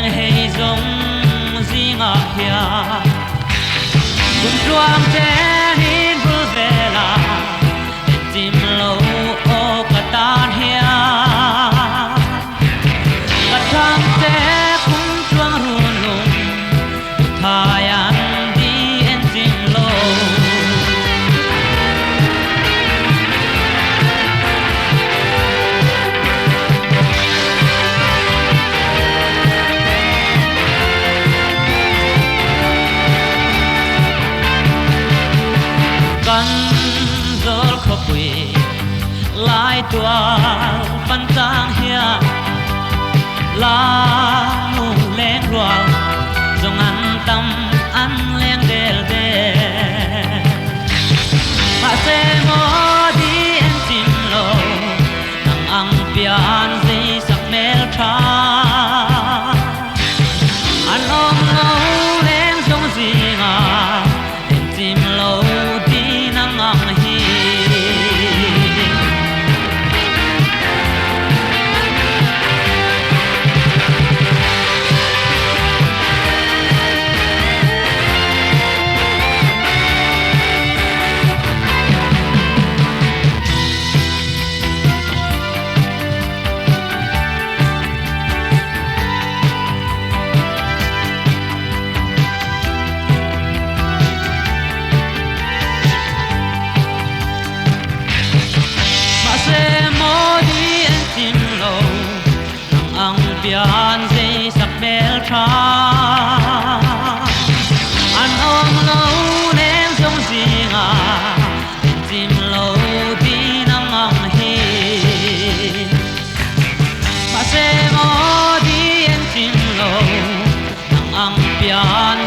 hay giống gì ngạc hià cùng loang thế hin vừa về là tìm lâu ô cả tan hià cả thang thế cũng loang ruộng lùng thay ăn đi en tìm lâuกันdol khopui lai tua pan tang hia la nu leng rual dong an tam an leng del de ma se mo di en tim lo nang ang pian sei sak mel tha an ong lo leng dong zinga en tim lo pian dei sak bel tha an ong lo nem song zinga tim lo di nang ang hi ma se mo di en tim lo nang ang pian